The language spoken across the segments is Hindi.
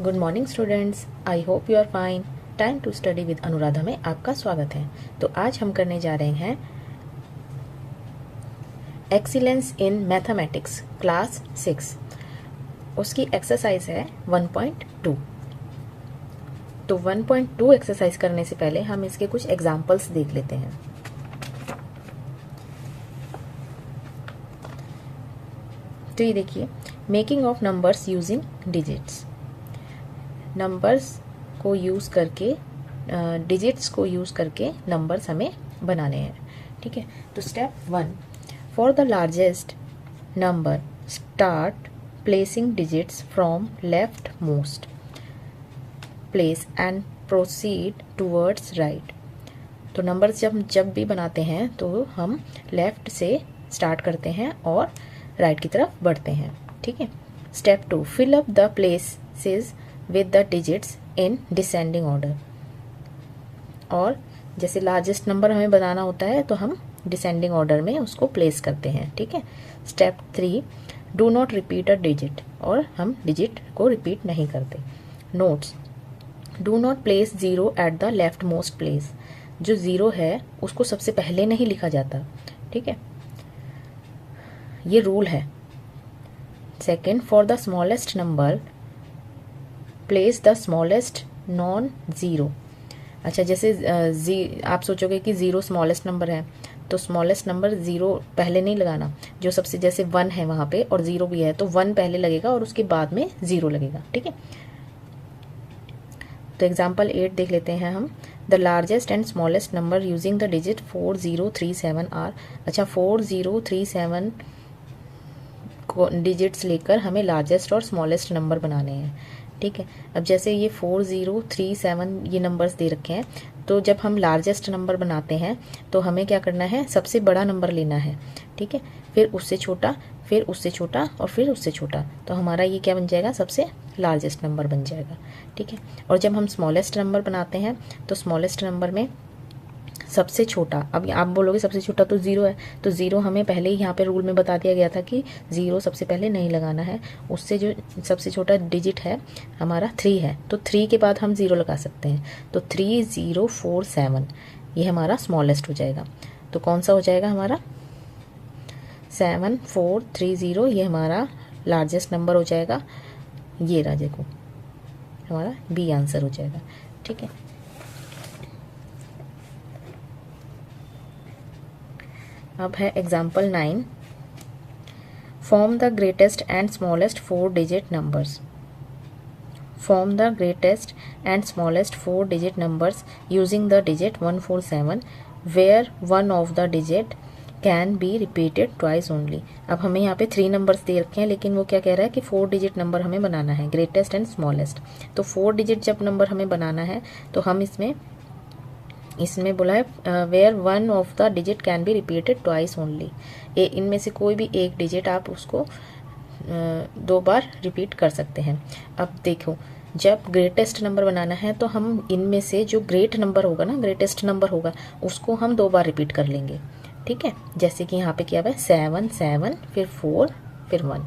Good morning students, I hope you are fine. Time to study with Anuradha में आपका स्वागत है। तो आज हम करने जा रहे हैं एक्सीलेंस इन मैथमेटिक्स क्लास 6। उसकी एक्सरसाइज है 1.2। तो 1.2 एक्सरसाइज करने से पहले हम इसके कुछ एग्जाम्पल्स देख लेते हैं। तो ये देखिए, making of numbers using digits. Numbers को यूज़ करके, डिजिट्स को यूज़ करके नंबर्स हमें बनाने हैं। ठीक है, तो step 1, for the largest number start placing digits from left most place and proceed towards right. तो नंबर्स जब भी बनाते हैं तो हम लेफ्ट से स्टार्ट करते हैं और राइट की तरफ बढ़ते हैं। ठीक है, step 2, fill up the places with the digits in descending order। और जैसे लार्जेस्ट नंबर हमें बनाना होता है तो हम डिसेंडिंग ऑर्डर में उसको प्लेस करते हैं। ठीक है, step 3, do not repeat a digit. और हम डिजिट को रिपीट नहीं करते। Notes, do not place zero at the left most place. जो जीरो है उसको सबसे पहले नहीं लिखा जाता। ठीक है, ये रूल है। Second, for the smallest number place the smallest non zero. अच्छा, जैसे आप सोचोगे कि ज़ीरो स्मॉलेस्ट नंबर है तो स्मॉलेस्ट नंबर ज़ीरो पहले नहीं लगाना। जो सबसे, जैसे 1 है वहाँ पे और ज़ीरो भी है तो 1 पहले लगेगा और उसके बाद में ज़ीरो लगेगा। ठीक है, तो एग्जाम्पल 8 देख लेते हैं हम। The largest and smallest number using the digit 4037 are. अच्छा, 4037 डिजिट्स लेकर हमें लार्जेस्ट और स्मॉलेस्ट नंबर बनाने हैं। ठीक है, अब जैसे ये 4037 ये नंबर्स दे रखे हैं, तो जब हम लार्जेस्ट नंबर बनाते हैं तो हमें क्या करना है, सबसे बड़ा नंबर लेना है। ठीक है, फिर उससे छोटा, फिर उससे छोटा और फिर उससे छोटा, तो हमारा ये क्या बन जाएगा, सबसे लार्जेस्ट नंबर बन जाएगा। ठीक है, और जब हम स्मॉलेस्ट नंबर बनाते हैं तो स्मॉलेस्ट नंबर में सबसे छोटा, अब आप बोलोगे सबसे छोटा तो ज़ीरो है, तो ज़ीरो हमें पहले ही यहाँ पे रूल में बता दिया गया था कि ज़ीरो सबसे पहले नहीं लगाना है। उससे जो सबसे छोटा डिजिट है हमारा 3 है, तो 3 के बाद हम ज़ीरो लगा सकते हैं। तो 3047 ये हमारा स्मॉलेस्ट हो जाएगा। तो कौन सा हो जाएगा हमारा, 7430, ये हमारा लार्जेस्ट नंबर हो जाएगा। ये राजे को हमारा बी आंसर हो जाएगा। ठीक है, अब है example 9, form the greatest and smallest 4 digit numbers. Form the greatest and smallest 4 digit numbers using the digit 147 where one of the digit can be repeated twice only. अब हमें यहाँ पे 3 नंबर्स दे रखे हैं, लेकिन वो क्या कह रहा है कि 4 डिजिट नंबर हमें बनाना है, ग्रेटेस्ट एंड स्मॉलेस्ट। तो 4 डिजिट जब नंबर हमें बनाना है तो हम इसमें बोला है where one of the digit can be repeated twice only. इनमें से कोई भी एक डिजिट आप उसको 2 बार रिपीट कर सकते हैं। अब देखो, जब ग्रेटेस्ट नंबर बनाना है तो हम इनमें से जो ग्रेट नंबर होगा ना, ग्रेटेस्ट नंबर होगा, उसको हम 2 बार रिपीट कर लेंगे। ठीक है, जैसे कि यहाँ पे किया हुआ है 7 7 फिर 4 फिर 1।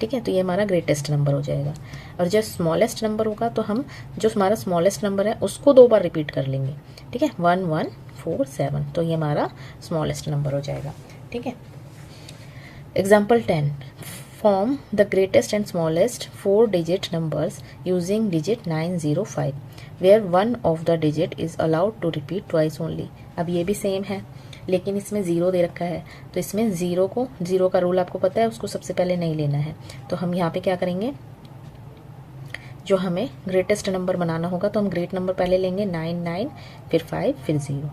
ठीक है, तो ये हमारा ग्रेटेस्ट नंबर हो जाएगा। और जब स्मॉलेस्ट नंबर होगा तो हम जो हमारा स्मॉलेस्ट नंबर है उसको 2 बार रिपीट कर लेंगे। ठीक है, 1147, तो ये हमारा स्मॉलेस्ट नंबर हो जाएगा। ठीक है, example 10, form the greatest and smallest 4 digit numbers using digit 905 where one of the digit is allowed to repeat twice only. अब ये भी सेम है, लेकिन इसमें ज़ीरो दे रखा है, तो इसमें ज़ीरो का रूल आपको पता है, उसको सबसे पहले नहीं लेना है। तो हम यहाँ पे क्या करेंगे, जो हमें ग्रेटेस्ट नंबर बनाना होगा तो हम ग्रेट नंबर पहले लेंगे, 9 फिर 5 फिर 0।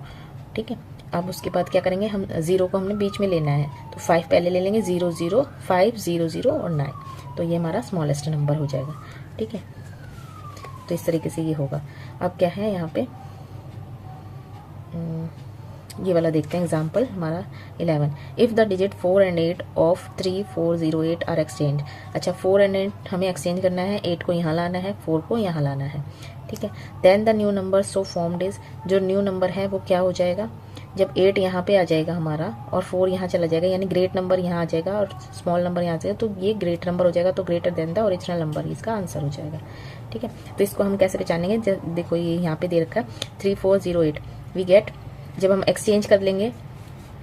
ठीक है, अब उसके बाद क्या करेंगे, हम ज़ीरो को हमने बीच में लेना है, तो 5 पहले ले लेंगे, 0 0 5 0 0 और 9, तो ये हमारा स्मॉलेस्ट नंबर हो जाएगा। ठीक है, तो इस तरीके से ये होगा। अब क्या है यहाँ पे, ये वाला देखते हैं एग्जाम्पल हमारा 11, if the digit 4 and 8 of 3408 are exchange. अच्छा, 4 एंड 8 हमें एक्सचेंज करना है, 8 को यहाँ लाना है, 4 को यहाँ लाना है। ठीक है, then the new number so formed is, जो न्यू नंबर है वो क्या हो जाएगा, जब 8 यहाँ पे आ जाएगा हमारा और 4 यहाँ चला जाएगा, यानी ग्रेट नंबर यहाँ आ जाएगा और स्मॉल नंबर यहाँ आ जाएगा, तो ये ग्रेट नंबर हो जाएगा, तो greater than the original number इसका आंसर हो जाएगा। ठीक है, तो इसको हम कैसे पहचानेंगे, देखो ये यहाँ पे दे रखा है 3408, वी गेट, जब हम एक्सचेंज कर लेंगे,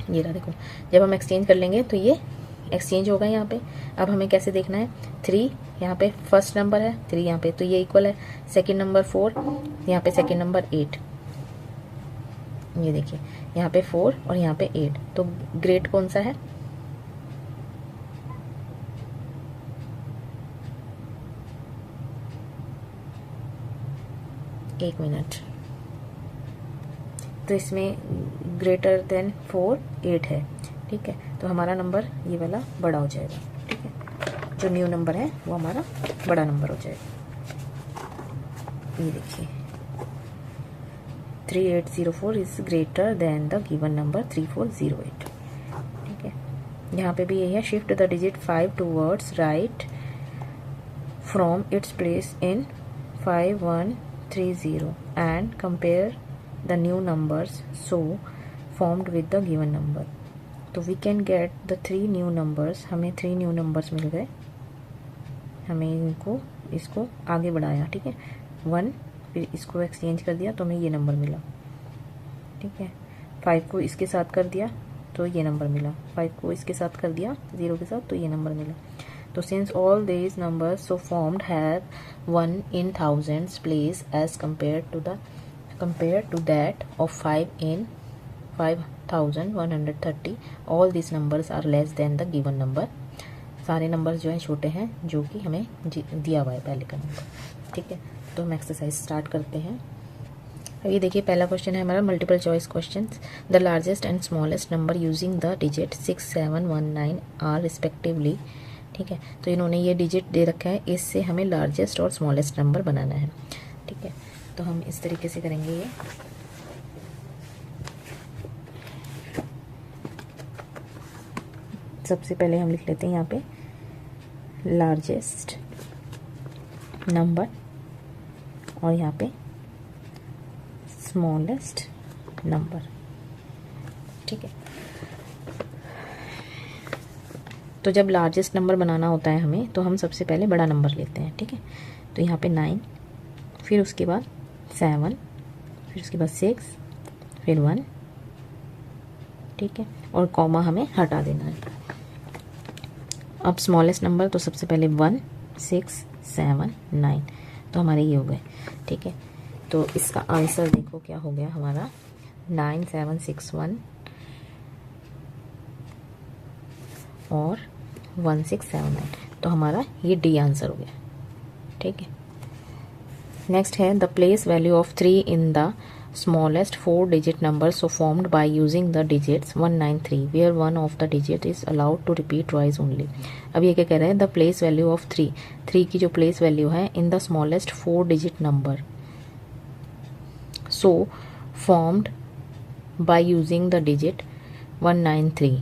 ये रहा देखो, जब हम एक्सचेंज कर लेंगे तो ये एक्सचेंज होगा यहाँ पे। अब हमें कैसे देखना है, 3 यहाँ पे फर्स्ट नंबर है, 3 यहाँ पे, तो ये इक्वल है, सेकंड नंबर 4, यहाँ पे सेकंड नंबर 8, ये देखिए यहाँ पे 4 और यहाँ पे 8, तो ग्रेट कौन सा है, एक मिनट, तो इसमें ग्रेटर देन 4 8 है। ठीक है, तो हमारा नंबर ये वाला बड़ा हो जाएगा। ठीक है, जो न्यू नंबर है वो हमारा बड़ा नंबर हो जाएगा। ये देखिए 3804 is greater than the given number 3408। ठीक है, यहाँ पे भी यही है, shift the digit 5 towards right from its place in 5130 and compare the new numbers so formed with the given number। तो we can get the 3 new numbers, हमें 3 new numbers मिल गए, हमें इसको आगे बढ़ाया। ठीक है, 1, फिर इसको एक्सचेंज कर दिया तो हमें ये नंबर मिला। ठीक है, 5 को इसके साथ कर दिया तो ये नंबर मिला, 5 को इसके साथ कर दिया 0 के साथ तो ये नंबर मिला। तो since all these numbers so formed have 1 in thousands place as compared to that of 5 in 5130, all these numbers are less than the given number। सारे नंबर्स जो हैं छोटे हैं जो कि हमें दिया हुआ है पहले का नंबर। ठीक है, तो हम एक्सरसाइज स्टार्ट करते हैं। अब ये देखिए पहला क्वेश्चन है हमारा multiple choice question. The largest and smallest number using the digit 6, 7, 1, 9 are respectively. ठीक है, तो इन्होंने ये डिजिट दे रखा है, इससे हमें लार्जेस्ट और स्मॉलेस्ट नंबर बनाना है। ठीक है, तो हम इस तरीके से करेंगे ये। सबसे पहले हम लिख लेते हैं यहाँ पे लार्जेस्ट नंबर और यहाँ पे स्मॉलेस्ट नंबर। ठीक है, तो जब लार्जेस्ट नंबर बनाना होता है हमें, तो हम सबसे पहले बड़ा नंबर लेते हैं। ठीक है, तो यहाँ पे 9, फिर उसके बाद 7, फिर उसके बाद 6, फिर 1। ठीक है, और कॉमा हमें हटा देना है। अब स्मॉलेस्ट नंबर, तो सबसे पहले 1, 6, 7, 9, तो हमारे ये हो गए। ठीक है, तो इसका आंसर देखो क्या हो गया हमारा, 9761 और 1679, तो हमारा ये डी आंसर हो गया। ठीक है, नेक्स्ट है the place value of 3 in the smallest 4 digit number so formed by using the digits 193 where one of the digit is allowed to repeat twice only। अब ये क्या कह रहा है, द प्लेस वैल्यू ऑफ 3 की जो प्लेस वैल्यू है in the smallest 4 digit number so formed by using the digit 193।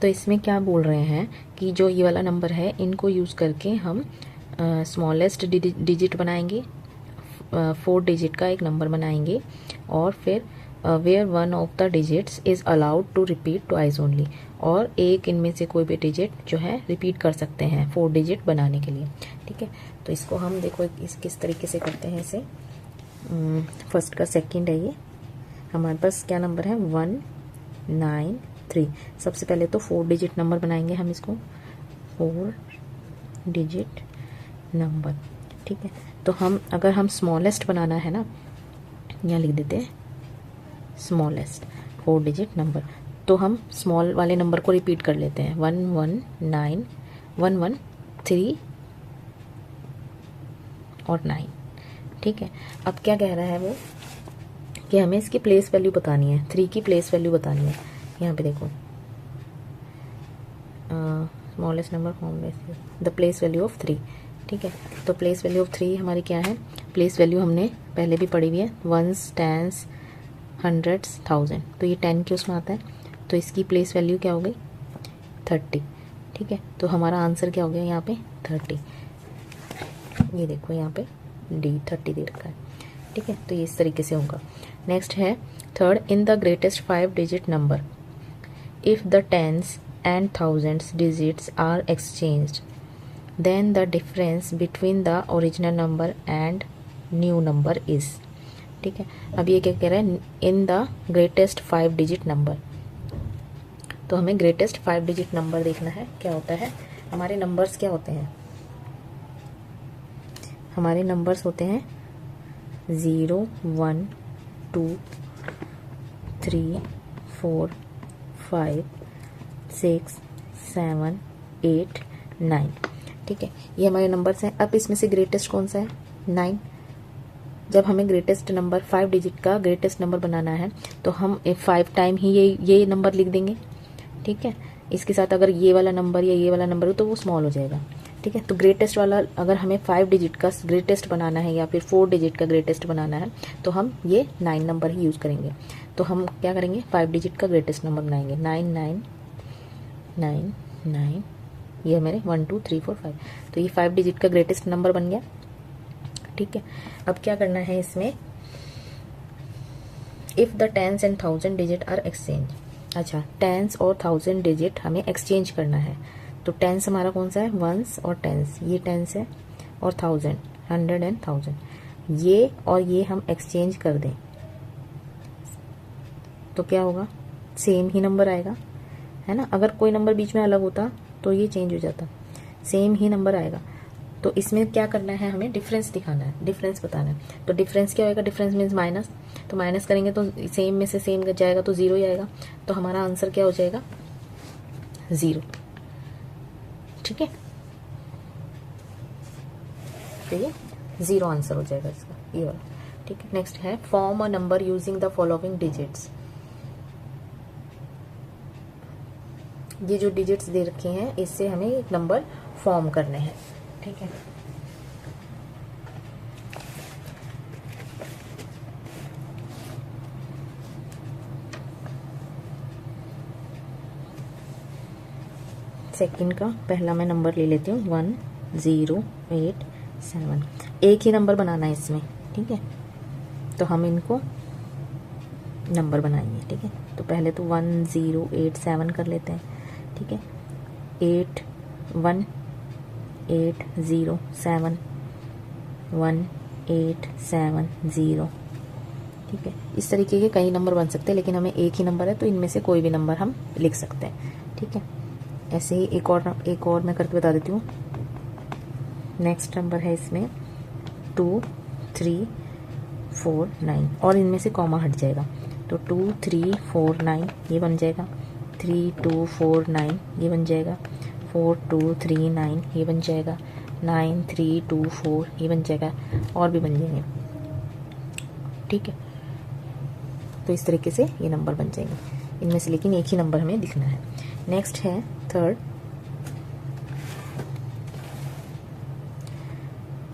तो इसमें क्या बोल रहे हैं कि जो ये वाला नंबर है इनको यूज़ करके हम स्मॉलेस्ट डिजिट बनाएंगे, 4 डिजिट का एक नंबर बनाएंगे, और फिर where one of the digits is allowed to repeat twice only, और एक इनमें से कोई भी डिजिट जो है रिपीट कर सकते हैं 4 डिजिट बनाने के लिए। ठीक है, तो इसको हम देखो इस किस तरीके से करते हैं इसे। फर्स्ट का सेकंड है ये, हमारे पास क्या नंबर है 193। सबसे पहले तो 4 डिजिट नंबर बनाएंगे हम इसको, 4 डिजिट नंबर। ठीक है, तो हम अगर हम स्मॉलेस्ट बनाना है ना, यहाँ लिख देते हैं स्मॉलेस्ट 4 डिजिट नंबर, तो हम स्मॉल वाले नंबर को रिपीट कर लेते हैं 119 113 और 9। ठीक है, अब क्या कह रहा है वो कि हमें इसकी प्लेस वैल्यू बतानी है, 3 की प्लेस वैल्यू बतानी है। यहाँ पे देखो smallest number form the place value of 3। ठीक है, तो प्लेस वैल्यू ऑफ 3 हमारी क्या है, प्लेस वैल्यू हमने पहले भी पढ़ी हुई है, 1s 10s 100s 1000, तो ये 10 के उसमें आता है, तो इसकी प्लेस वैल्यू क्या हो गई 30। ठीक है, तो हमारा आंसर क्या हो गया यहाँ पे 30। ये देखो यहाँ पे डी 30 दे रखा है। ठीक है, तो ये इस तरीके से होगा। नेक्स्ट है third, in the greatest 5 digit number if the tens and thousands digits are exchanged then the difference between the original number and new number is. ठीक है, अब ये क्या कह रहा है, in the greatest 5 digit number, तो हमें ग्रेटेस्ट 5 डिजिट नंबर देखना है। क्या होता है, हमारे नंबर्स क्या होते हैं, हमारे नंबर्स होते हैं 0 1 2 3 4 5 6 7 8 9। ठीक है, ये हमारे नंबर्स हैं। अब इसमें से ग्रेटेस्ट कौन सा है, 9। जब हमें ग्रेटेस्ट नंबर 5 डिजिट का ग्रेटेस्ट नंबर बनाना है तो हम 5 टाइम ही ये नंबर लिख देंगे। ठीक है, इसके साथ अगर ये वाला नंबर या ये वाला नंबर हो तो वो स्मॉल हो जाएगा। ठीक है, तो ग्रेटेस्ट वाला अगर हमें 5 डिजिट का ग्रेटेस्ट बनाना है या फिर 4 डिजिट का ग्रेटेस्ट बनाना है तो हम ये 9 नंबर ही यूज़ करेंगे। तो हम क्या करेंगे, 5 डिजिट का ग्रेटेस्ट नंबर बनाएंगे, 9 9 9 9, ये मेरे 1 2 3 4 5, तो ये 5 डिजिट का ग्रेटेस्ट नंबर बन गया। ठीक है, अब क्या करना है इसमें, if the tens and 1000 digit are exchange. अच्छा, टेंस और 1000 डिजिट हमें एक्सचेंज करना है। तो टेंस हमारा कौन सा है, वंस और टेंस, ये टेंस है, और 1000 100 एंड 1000, ये और ये हम एक्सचेंज कर दें तो क्या होगा, सेम ही नंबर आएगा, है ना। अगर कोई नंबर बीच में अलग होता तो ये चेंज हो जाता, सेम ही नंबर आएगा। तो इसमें क्या करना है, हमें डिफरेंस दिखाना है, डिफरेंस बताना है। तो डिफरेंस क्या होगा, डिफरेंस मीन्स माइनस, तो माइनस करेंगे तो सेम में से सेम जाएगा तो 0 ही आएगा, तो हमारा आंसर क्या हो जाएगा, 0। ठीक है, तो ये 0 आंसर हो जाएगा इसका, ये वाला। ठीक है, नेक्स्ट है form a number using the following digits. ये जो डिजिट्स दे रखे हैं इससे हमें एक नंबर फॉर्म करने हैं। ठीक है, सेकंड का पहला मैं नंबर ले लेती हूँ 1087, एक ही नंबर बनाना है इसमें। ठीक है, तो हम इनको नंबर बनाएंगे। ठीक है, तो पहले तो 1087 कर लेते हैं। ठीक है, 81807 1870। ठीक है, इस तरीके के कई नंबर बन सकते हैं, लेकिन हमें एक ही नंबर है तो इनमें से कोई भी नंबर हम लिख सकते हैं। ठीक है, ऐसे ही एक और मैं करके बता देती हूँ। नेक्स्ट नंबर है इसमें 2349, और इनमें से कॉमा हट जाएगा, तो 2349 ये बन जाएगा, 3249 ये बन जाएगा, 4239 ये बन जाएगा, 9324 ये बन जाएगा, और भी बन जाएंगे। ठीक है, तो इस तरीके से ये नंबर बन जाएंगे इनमें से, लेकिन एक ही नंबर हमें दिखना है। नेक्स्ट है third,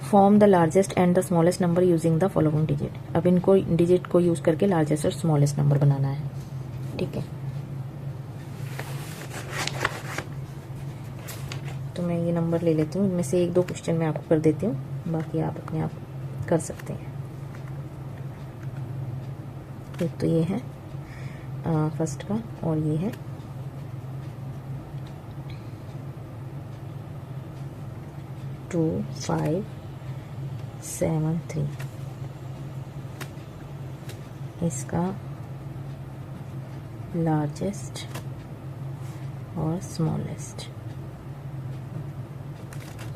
form the largest and the smallest number using the following digit. अब इनको डिजिट को यूज करके लार्जेस्ट और स्मॉलेस्ट नंबर बनाना है। ठीक है, तो मैं ये नंबर ले लेती हूँ, इनमें से 1-2 क्वेश्चन मैं आपको कर देती हूँ, बाकी आप अपने आप कर सकते हैं। एक तो ये है फर्स्ट का, और ये है 2573, इसका लार्जेस्ट और स्मॉलेस्ट।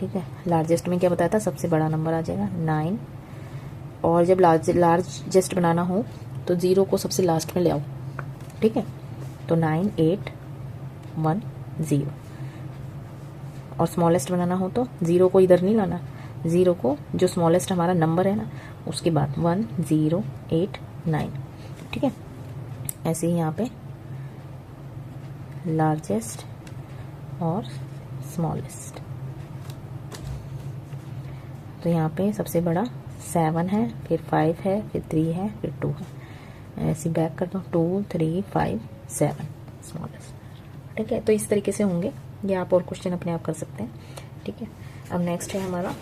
ठीक है, लार्जेस्ट में क्या बताया था, सबसे बड़ा नंबर आ जाएगा 9, और जब लार्जेस्ट बनाना हो तो 0 को सबसे लास्ट में ले आओ। ठीक है, तो 9810, और स्मॉलेस्ट बनाना हो तो 0 को इधर नहीं लाना, 0 को जो स्मॉलेस्ट हमारा नंबर है ना उसके बाद 1089। ठीक है, ऐसे ही यहाँ पे लार्जेस्ट और स्मॉलेस्ट, तो यहाँ पे सबसे बड़ा 7 है, फिर 5 है, फिर 3 है, फिर 2 है, ऐसे बैक कर दो, 2 3 5 7 स्मॉलेस्ट। ठीक है, तो इस तरीके से होंगे ये, आप और क्वेश्चन अपने आप कर सकते हैं। ठीक है, अब नेक्स्ट है हमारा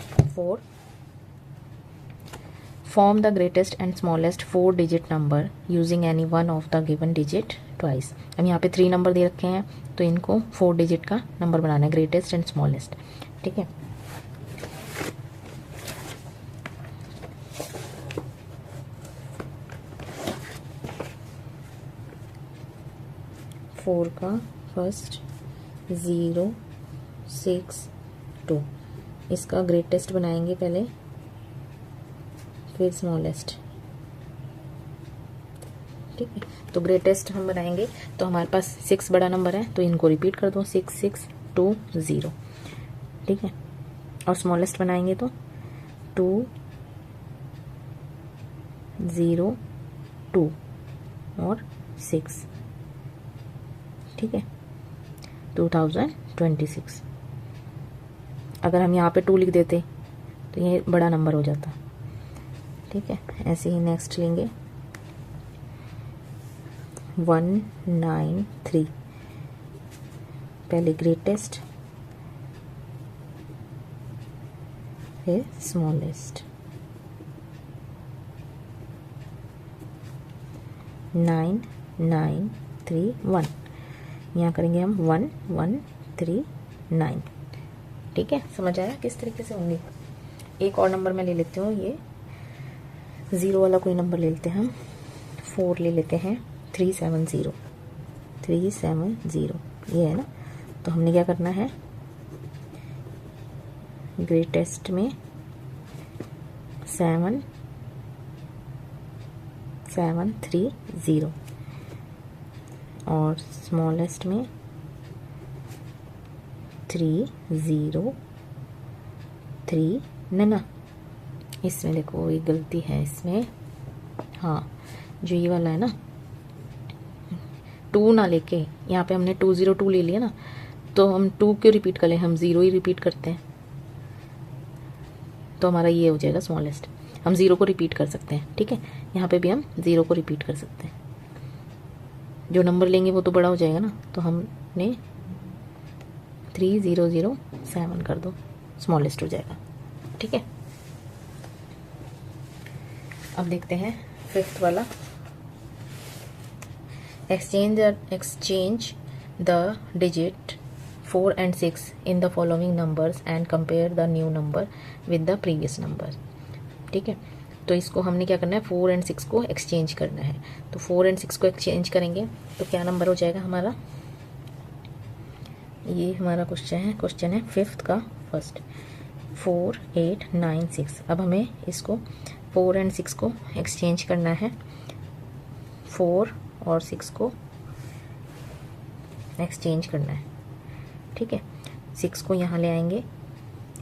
form the greatest and smallest 4 digit number using any one of the given digit twice. अब यहाँ पे 3 नंबर दे रखे हैं तो इनको 4 डिजिट का नंबर बनाना है, ग्रेटेस्ट एंड स्मॉलेस्ट। ठीक है, फोर का फर्स्ट 0 6 2, इसका ग्रेटेस्ट बनाएंगे पहले, फिर स्मॉलेस्ट। ठीक है, तो ग्रेटेस्ट हम बनाएंगे तो हमारे पास 6 बड़ा नंबर है तो इनको रिपीट कर दो, 6 6 2 0। ठीक है, और स्मॉलेस्ट बनाएंगे तो 2 0 2 और 6। ठीक है, 2026। अगर हम यहाँ पे 2 लिख देते तो ये बड़ा नंबर हो जाता। ठीक है, ऐसे ही नेक्स्ट लेंगे 193, पहले ग्रेटेस्ट फिर स्मॉलेस्ट। 9 9 3 1, यहाँ करेंगे हम 1 1 3 9। ठीक है, समझ आया किस तरीके से होंगे। एक और नंबर मैं ले लेती हूँ, ये 0 वाला कोई नंबर ले लेते हैं हम, 4 ले लेते हैं, 370 ये है ना। तो हमने क्या करना है, ग्रेटेस्ट में 7 7 3 0 और स्मॉलेस्ट में 3 0 3 ना, इसमें देखो ये गलती है इसमें, हाँ जो ये वाला है ना 2 ना लेके यहाँ पे हमने 202 ले लिया ना, तो हम 2 क्यों रिपीट कर लें, हम 0 ही रिपीट करते हैं तो हमारा ये हो जाएगा स्मॉलेस्ट। हम 0 को रिपीट कर सकते हैं। ठीक है, यहाँ पे भी हम 0 को रिपीट कर सकते हैं, जो नंबर लेंगे वो तो बड़ा हो जाएगा ना, तो हमने 3007 कर दो, स्मॉलेस्ट हो जाएगा। ठीक है, अब देखते हैं 5th वाला, exchange the digit 4 and 6 in the following numbers and compare the new number with the previous number। ठीक है, तो इसको हमने क्या करना है, 4 and 6 को एक्सचेंज करना है। तो 4 and 6 को एक्सचेंज करेंगे तो क्या नंबर हो जाएगा हमारा, ये हमारा क्वेश्चन है 5th का फर्स्ट 4 8 9 6। अब हमें इसको 4 and 6 को एक्सचेंज करना है, 4 और 6 को एक्सचेंज करना है। ठीक है, 6 को यहाँ ले आएंगे,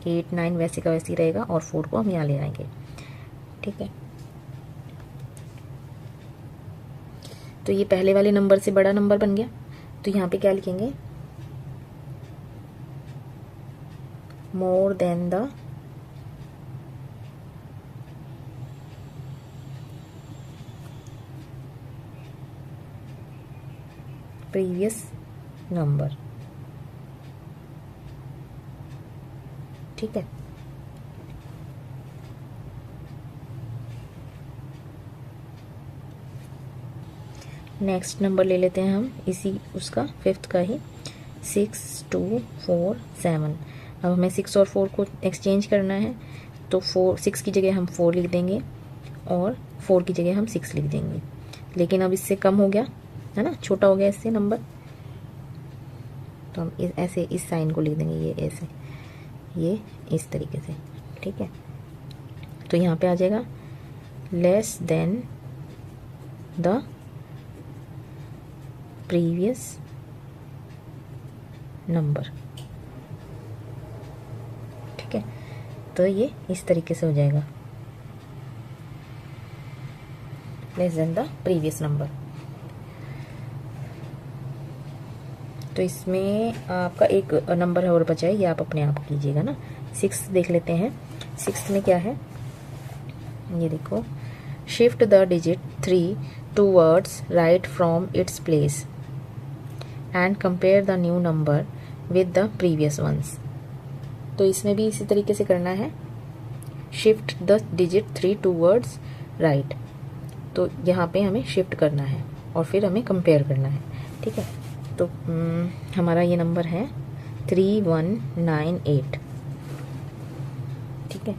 8 9 वैसे का वैसे ही रहेगा और 4 को हम यहाँ ले आएंगे। ठीक है, तो ये पहले वाले नंबर से बड़ा नंबर बन गया, तो यहाँ पे क्या लिखेंगे, more than the previous number. ठीक है, नेक्स्ट नंबर ले लेते हैं हम इसी उसका 5th का ही 6 2 4 7। अब हमें 6 और 4 को एक्सचेंज करना है, तो 6 की जगह हम 4 लिख देंगे और 4 की जगह हम 6 लिख देंगे, लेकिन अब इससे कम हो गया है ना, छोटा हो गया इससे नंबर, तो हम ऐसे इस साइन को लिख देंगे, ये ऐसे, ये इस तरीके से। ठीक है, तो यहाँ पे आ जाएगा less than the previous number. ठीक है, तो ये इस तरीके से हो जाएगा, less than the previous number. तो इसमें आपका एक नंबर है और बचा है, ये आप अपने आप कीजिएगा ना। 6 देख लेते हैं, 6 में क्या है, ये देखो, shift the digit 3 towards right from its place and compare the new number with the previous ones. तो इसमें भी इसी तरीके से करना है, shift the digit 3 towards right. तो यहाँ पे हमें शिफ्ट करना है और फिर हमें कंपेयर करना है, ठीक है। तो हमारा ये नंबर है 3198, ठीक है,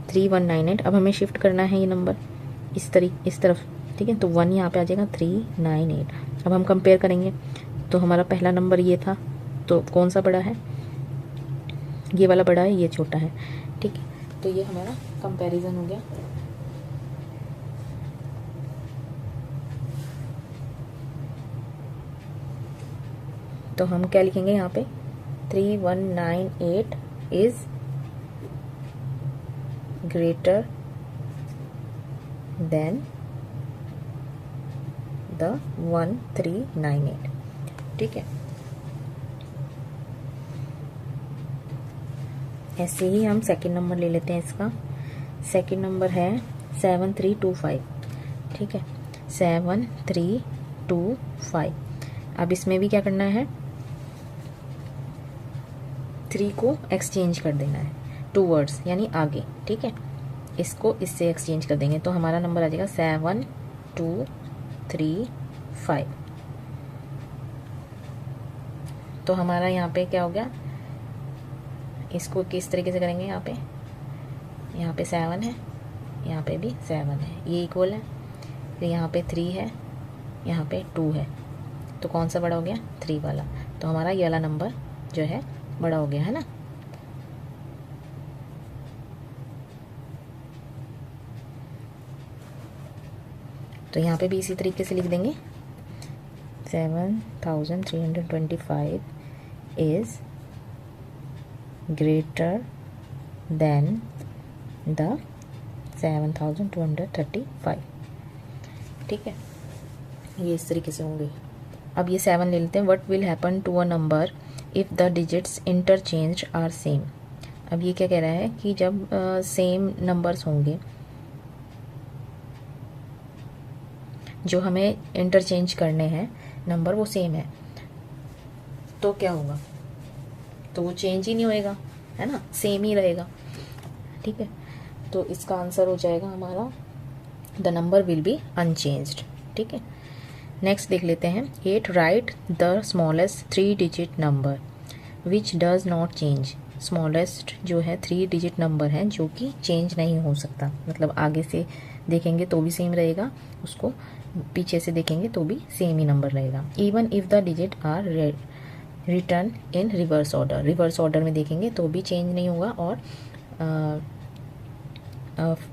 3198। अब हमें शिफ्ट करना है ये नंबर इस तरफ, ठीक है। तो 1 यहाँ पे आ जाएगा, 398। अब हम कंपेयर करेंगे, तो हमारा पहला नंबर ये था, तो कौन सा बड़ा है, ये वाला बड़ा है, ये छोटा है, ठीक है। तो ये हमारा कंपैरिजन हो गया। तो हम क्या लिखेंगे यहाँ पे, 3198 इज ग्रेटर देन द 1398, ठीक है। ऐसे ही हम सेकंड नंबर ले लेते हैं। इसका सेकंड नंबर है 7325, ठीक है, 7325। अब इसमें भी क्या करना है, 3 को एक्सचेंज कर देना है, टूवर्ड्स यानी आगे, ठीक है। इसको इससे एक्सचेंज कर देंगे तो हमारा नंबर आ जाएगा 7235। तो हमारा यहाँ पे क्या हो गया, इसको किस तरीके से करेंगे, यहाँ पे 7 है, यहाँ पे भी 7 है, ये इक्वल है। फिर यहाँ पे 3 है, यहाँ पे 2 है, तो कौन सा बड़ा हो गया, 3 वाला। तो हमारा ये वाला नंबर जो है बड़ा हो गया, है ना। तो यहाँ पे भी इसी तरीके से लिख देंगे, 7325 इज ग्रेटर देन द 7235, ठीक है। ये इस तरीके से होंगे। अब ये 7 ले लेते हैं। What will happen to a number if the digits interchange are same. अब ये क्या कह रहा है कि जब सेम नंबर्स होंगे, जो हमें इंटरचेंज करने हैं नंबर, वो सेम है, तो क्या होगा, तो वो चेंज ही नहीं होएगा, है ना, सेम ही रहेगा, ठीक है। तो इसका आंसर हो जाएगा हमारा, the number will be unchanged, ठीक है। नेक्स्ट देख लेते हैं। 8 right the smallest 3 digit number which does not change. Smallest जो है 3 डिजिट नंबर है जो कि चेंज नहीं हो सकता, मतलब आगे से देखेंगे तो भी सेम रहेगा, उसको पीछे से देखेंगे तो भी सेम ही नंबर रहेगा। Even if the digit are return in reverse order. Reverse order में देखेंगे तो भी चेंज नहीं होगा, और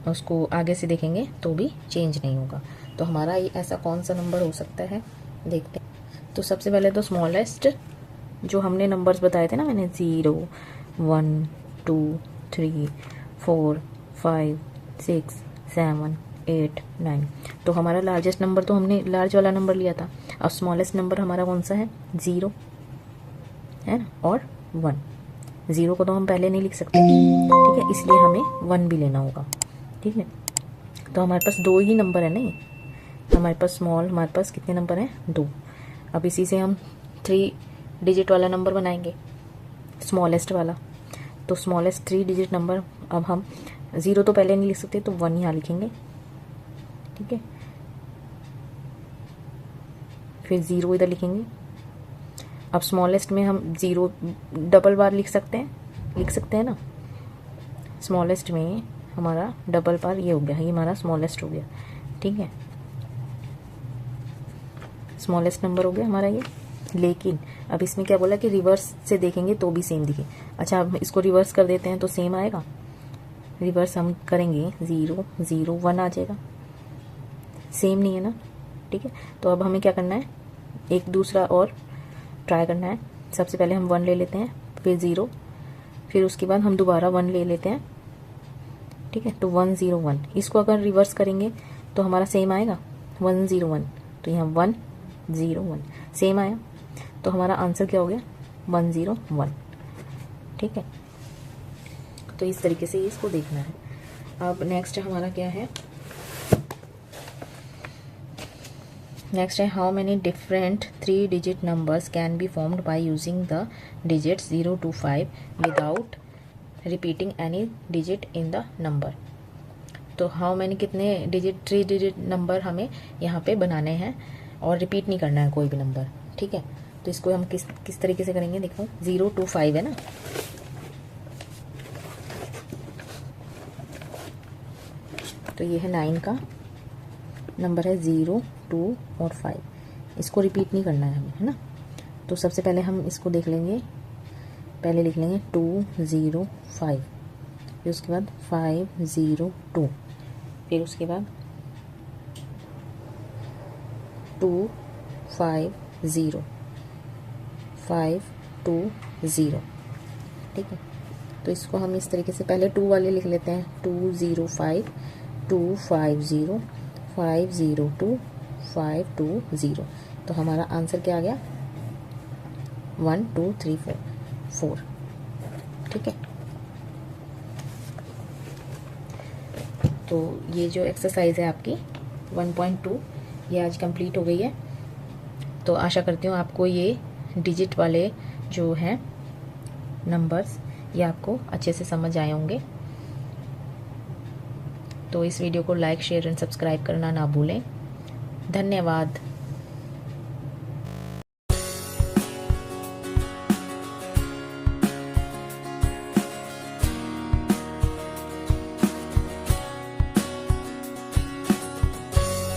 उसको आगे से देखेंगे तो भी चेंज नहीं होगा। तो हमारा ये ऐसा कौन सा नंबर हो सकता है, देखते हैं। तो सबसे पहले तो स्मॉलेस्ट जो हमने नंबर्स बताए थे ना, मैंने 0 1 2 3 4 5 6 7 8 9। तो हमारा लार्जेस्ट नंबर तो हमने लार्ज वाला नंबर लिया था। अब स्मॉलेस्ट नंबर हमारा कौन सा है, 0 है ना, और 1। 0 को तो हम पहले नहीं लिख सकते, ठीक है, इसलिए हमें 1 भी लेना होगा, ठीक है। तो हमारे पास 2 ही नंबर है, नहीं हमारे पास स्मॉल, हमारे पास कितने नंबर हैं, 2। अब इसी से हम 3 डिजिट वाला नंबर बनाएंगे, स्मॉलेस्ट वाला। तो स्मॉलेस्ट 3 डिजिट नंबर, अब हम 0 तो पहले नहीं लिख सकते, तो 1 यहाँ लिखेंगे, ठीक है। फिर 0 इधर लिखेंगे। अब स्मॉलेस्ट में हम 0 डबल बार लिख सकते हैं ना। स्मॉलेस्ट में हमारा डबल बार ये हो गया, ये हमारा स्मॉलेस्ट हो गया, ठीक है, स्मॉलेस्ट नंबर हो गया हमारा ये। लेकिन अब इसमें क्या बोला कि रिवर्स से देखेंगे तो भी सेम दिखे। अच्छा, अब इसको रिवर्स कर देते हैं तो सेम आएगा। रिवर्स हम करेंगे 0 0 1 आ जाएगा, सेम नहीं है ना, ठीक है। तो अब हमें क्या करना है, एक दूसरा और ट्राई करना है। सबसे पहले हम 1 ले लेते हैं, फिर 0, फिर उसके बाद हम दोबारा 1 ले लेते हैं, ठीक है। तो 1 0 1, इसको अगर रिवर्स करेंगे तो हमारा सेम आएगा, 1 0 1। तो यहाँ 1 0 1 सेम आया, तो हमारा आंसर क्या हो गया, 1 0 1, ठीक है। तो इस तरीके से इसको देखना है। अब नेक्स्ट हमारा क्या है, नेक्स्ट है how many different 3 digit numbers can be formed by using the digits 0 to 5 without repeating any digit in the number. तो हाउ मैनी कितने डिजिट, 3 डिजिट नंबर हमें यहाँ पे बनाने हैं और रिपीट नहीं करना है कोई भी नंबर, ठीक है। तो इसको हम किस तरीके से करेंगे, देखो 0 to 5 है ना, तो ये है 9 का नंबर है 0, 2 और 5, इसको रिपीट नहीं करना है हमें, है ना। तो सबसे पहले हम इसको देख लेंगे, पहले लिख लेंगे 2 0 5, फिर उसके बाद 5 0 2, फिर उसके बाद 2 5 0 5 2 0, ठीक है। तो इसको हम इस तरीके से पहले 2 वाले लिख लेते हैं, 2 0 5 2 5 0 5 0 2 5 2 0। तो हमारा आंसर क्या आ गया, 1 2 3 4, ठीक है। तो ये जो एक्सरसाइज है आपकी 1.2 ये आज कंप्लीट हो गई है। तो आशा करती हूँ आपको ये डिजिट वाले जो हैं नंबर्स ये आपको अच्छे से समझ आए होंगे। तो इस वीडियो को लाइक, शेयर एंड सब्सक्राइब करना ना भूलें। धन्यवाद।